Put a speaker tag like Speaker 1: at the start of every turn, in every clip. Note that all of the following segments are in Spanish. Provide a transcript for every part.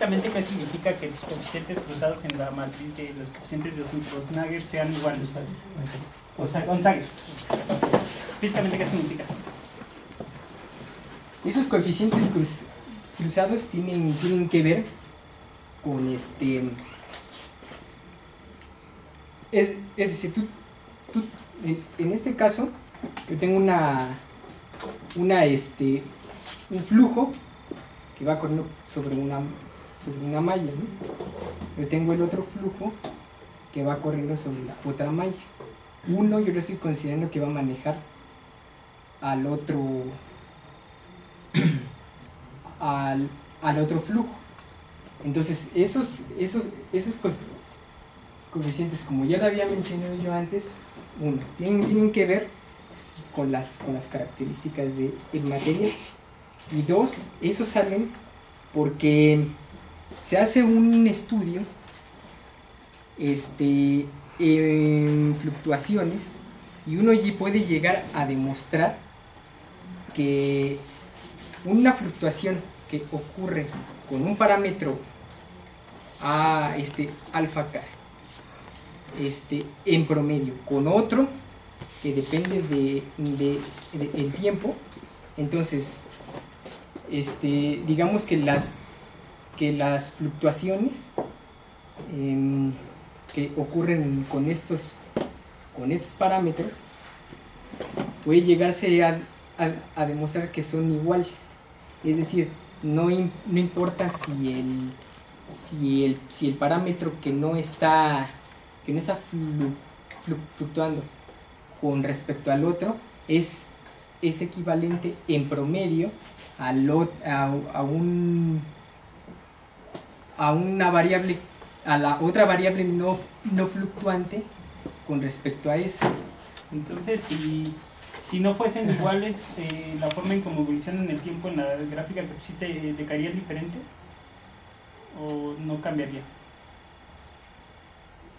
Speaker 1: físicamente, ¿qué significa que los coeficientes cruzados en la matriz de los coeficientes de Rosnager sean iguales? O sea, Gonzague. Físicamente, ¿qué significa?
Speaker 2: Esos coeficientes cruzados tienen que ver con es decir, tú en este caso yo tengo un flujo que va corriendo sobre una malla, ¿no? Yo tengo el otro flujo que va corriendo sobre la otra malla. Uno yo lo estoy considerando que va a manejar al otro al otro flujo. Entonces esos coeficientes, como ya lo había mencionado yo antes, uno, tienen que ver con las características del material, y dos, esos salen porque se hace un estudio en fluctuaciones, y uno puede llegar a demostrar que una fluctuación que ocurre con un parámetro alfa k en promedio con otro que depende del tiempo, entonces digamos que las fluctuaciones que ocurren con estos parámetros puede llegarse a demostrar que son iguales. Es decir, no importa si el parámetro que no está fluctuando con respecto al otro es equivalente en promedio a una variable, a la otra variable no fluctuante con respecto a esa.
Speaker 1: Entonces, si no fuesen iguales, la forma en cómo evolucionan en el tiempo en la gráfica que pusiste, ¿te caería diferente? ¿O no cambiaría?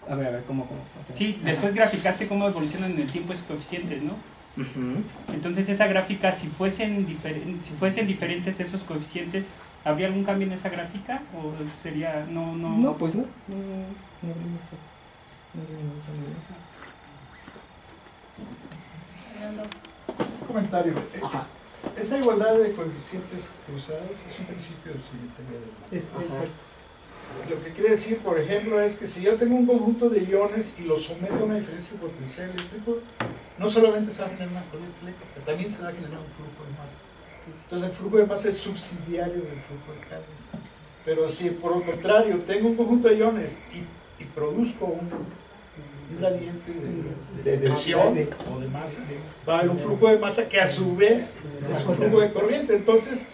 Speaker 2: A ver, ¿cómo?
Speaker 1: Sí, después graficaste cómo evolucionan en el tiempo esos coeficientes, ¿no?
Speaker 2: Uh-huh.
Speaker 1: Entonces esa gráfica, si fuesen diferentes esos coeficientes, ¿habría algún cambio en esa gráfica? ¿O sería, no?
Speaker 2: No, pues no. No habría ningún cambio en eso.
Speaker 3: Un comentario.
Speaker 2: Ajá.
Speaker 3: Esa igualdad de coeficientes cruzados es un principio de simetría de luz. Lo que quiere decir, por ejemplo, es que si yo tengo un conjunto de iones y los someto a una diferencia de potencial eléctrico, no solamente se va a generar una corriente eléctrica, también se va a generar un flujo de masa. Entonces el flujo de masa es subsidiario del flujo de cargas. Pero si por el contrario tengo un conjunto de iones y produzco un gradiente de tensión o de masa, va a haber un flujo de masa que a su vez es un flujo de corriente. Entonces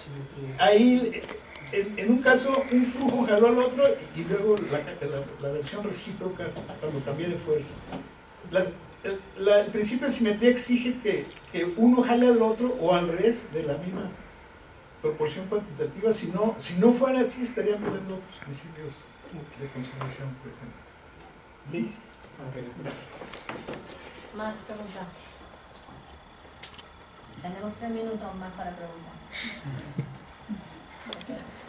Speaker 3: ahí en un caso un flujo jaló al otro y luego la versión recíproca cuando cambia de fuerza. El principio de simetría exige que uno jale al otro o al revés de la misma proporción cuantitativa. Si no fuera así, estarían perdiendo otros principios de conservación, por ejemplo.
Speaker 1: Sí.
Speaker 3: Okay.
Speaker 4: Más preguntas. Tenemos 3 minutos más para preguntar.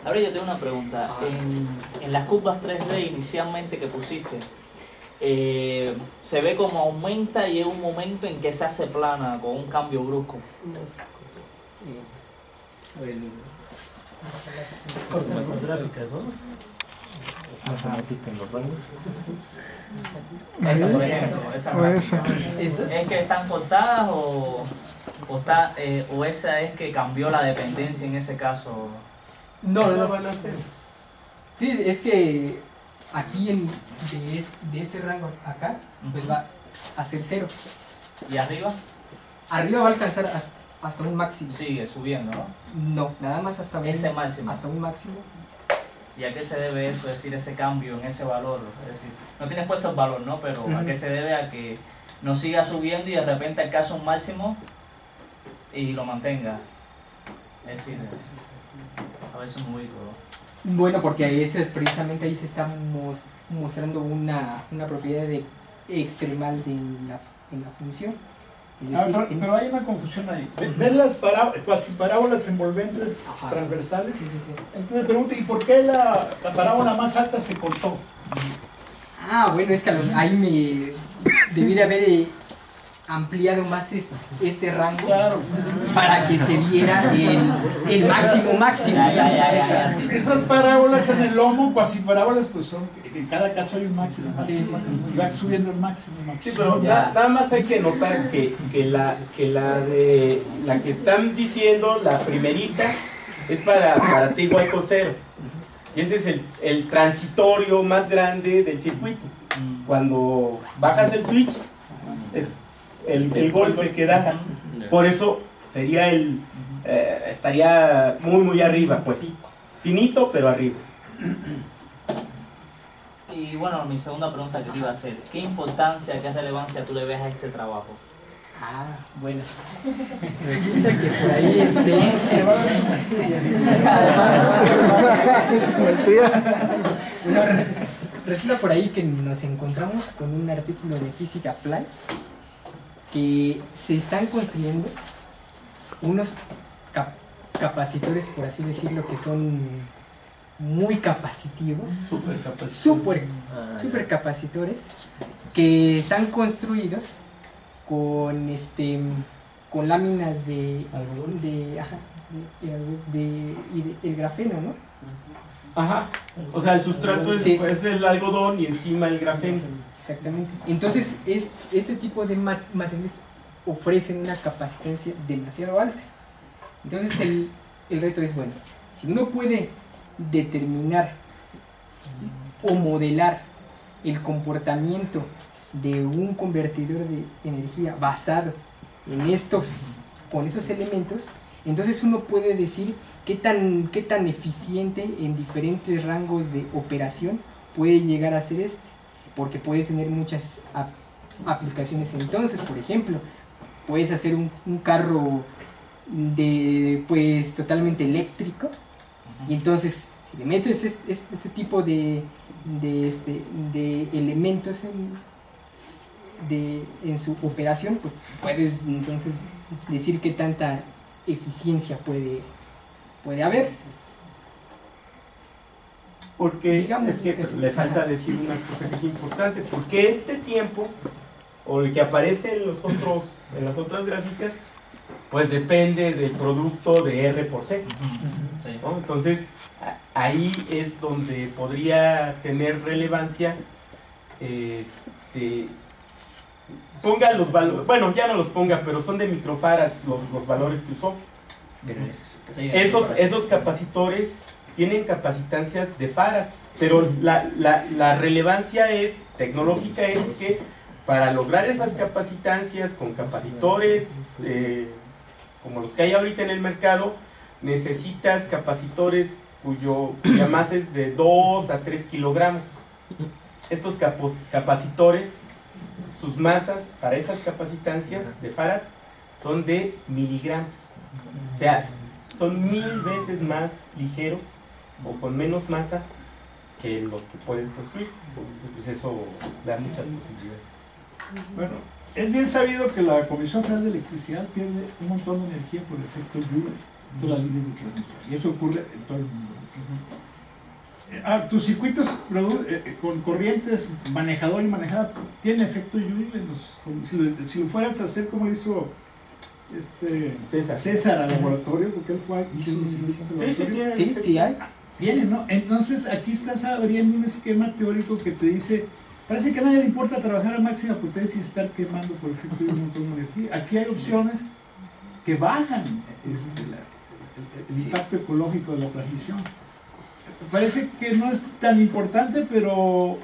Speaker 5: Ahora yo tengo una pregunta. En las curvas 3D inicialmente que pusiste, se ve como aumenta y hay un momento en que se hace plana con un cambio brusco.
Speaker 6: Las gráficas, ¿no? Matemática en los rangos.
Speaker 5: Esa, por ejemplo, esa gráfica. ¿Es que están cortadas o esa es que cambió la dependencia en ese caso?
Speaker 2: No van a ser. Sí, es que aquí de este rango acá, pues va a ser 0.
Speaker 5: ¿Y arriba?
Speaker 2: Arriba va a alcanzar hasta un máximo.
Speaker 5: Sigue subiendo, ¿no?
Speaker 2: No, nada más hasta
Speaker 5: ese máximo.
Speaker 2: Hasta un máximo.
Speaker 5: ¿Y a qué se debe eso? Es decir, ese cambio en ese valor. Es decir, no tienes puesto el valor, ¿no? Pero ¿a qué se debe? A que no siga subiendo y de repente alcanza un máximo y lo mantenga. Es decir, a veces me ubico.
Speaker 2: Bueno, porque precisamente ahí se está mostrando una propiedad extremal en la función. Es decir,
Speaker 3: pero hay una confusión ahí. ¿Ves las cuasi parábolas envolventes transversales?
Speaker 2: Sí.
Speaker 3: Entonces pregunto, ¿y por qué la parábola más alta se cortó?
Speaker 2: Bueno, es que ahí me debí de haber ampliado más este rango, claro, para que se viera el máximo.
Speaker 5: Ya, sí.
Speaker 3: Esas parábolas en el lomo, cuasi parábolas, pues son, en cada caso hay un máximo.
Speaker 2: Sí.
Speaker 3: Y va subiendo el máximo.
Speaker 7: Sí, pero nada más hay que notar que la que están diciendo, la primerita, es para T igual con 0. Y ese es el transitorio más grande del circuito. Cuando bajas el switch, es el golpe que das. Por eso sería estaría muy arriba, pues. Finito, pero arriba.
Speaker 5: Y bueno, mi segunda pregunta que te iba a hacer, ¿qué importancia, qué relevancia tú le ves a este trabajo?
Speaker 2: Bueno. Resulta que por ahí resulta por ahí que nos encontramos con un artículo de Física Applied que se están construyendo unos capacitores, por así decirlo, que son muy capacitivos, super capacitores, que están construidos con láminas de el grafeno, ¿no?
Speaker 7: Ajá, o sea, el sustrato es el algodón y encima el grafeno.
Speaker 2: Exactamente. Entonces, este tipo de materiales ofrecen una capacitancia demasiado alta. Entonces, el reto es, bueno, si uno puede determinar o modelar el comportamiento de un convertidor de energía basado en con esos elementos, entonces uno puede decir qué tan eficiente en diferentes rangos de operación puede llegar a ser porque puede tener muchas aplicaciones. Entonces, por ejemplo, puedes hacer un carro pues totalmente eléctrico, y entonces si le metes este tipo de elementos en su operación, pues puedes entonces decir qué tanta eficiencia puede haber.
Speaker 7: Porque
Speaker 2: digamos,
Speaker 7: es que le falta decir una cosa que es importante, porque este tiempo, o el que aparece en las otras gráficas, pues depende del producto de R por C, ¿no? Entonces ahí es donde podría tener relevancia. Ponga los valores, bueno, ya no los ponga, pero son de microfarads los valores que usó. Esos capacitores tienen capacitancias de farads, pero la relevancia tecnológica es que para lograr esas capacitancias con capacitores como los que hay ahorita en el mercado, necesitas capacitores cuya masa es de 2 a 3 kilogramos. Estos capacitores, sus masas para esas capacitancias de farads son de miligramos. O sea, son 1000 veces más ligeros o con menos masa que los que puedes construir. Pues eso da muchas posibilidades.
Speaker 3: Bueno, es bien sabido que la Comisión Federal de Electricidad pierde un montón de energía por efecto Joule en todas las líneas de transmisión, y eso ocurre en todo el mundo. Tus circuitos con corrientes manejador y manejada tienen efecto Joule si lo fueras a hacer como hizo César al laboratorio, porque él fue
Speaker 2: sí hay.
Speaker 3: Tiene, ¿no? Entonces aquí estás abriendo un esquema teórico que te dice, parece que a nadie le importa trabajar a máxima potencia y estar quemando por efecto de un montón de energía. Aquí hay opciones que bajan el impacto ecológico de la transmisión. Parece que no es tan importante, pero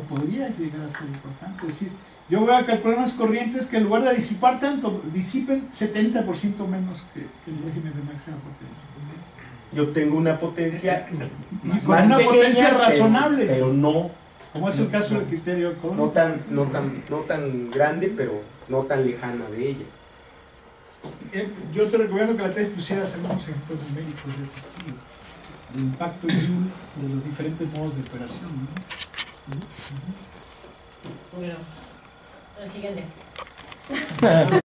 Speaker 3: podría llegar a ser importante. Es decir, yo voy a calcular unas corrientes que en lugar de disipar tanto, disipen 70% menos que el régimen de máxima potencia.
Speaker 7: Yo tengo una potencia
Speaker 3: con una potencia razonable,
Speaker 7: pero no,
Speaker 3: como es el caso del criterio económico.
Speaker 7: no tan grande, pero no tan lejana de ella.
Speaker 3: Yo te recomiendo que la tesis pusieras algunos ejemplos numéricos de este estilo, el impacto de los diferentes modos de operación, ¿no?
Speaker 4: Bueno, el siguiente.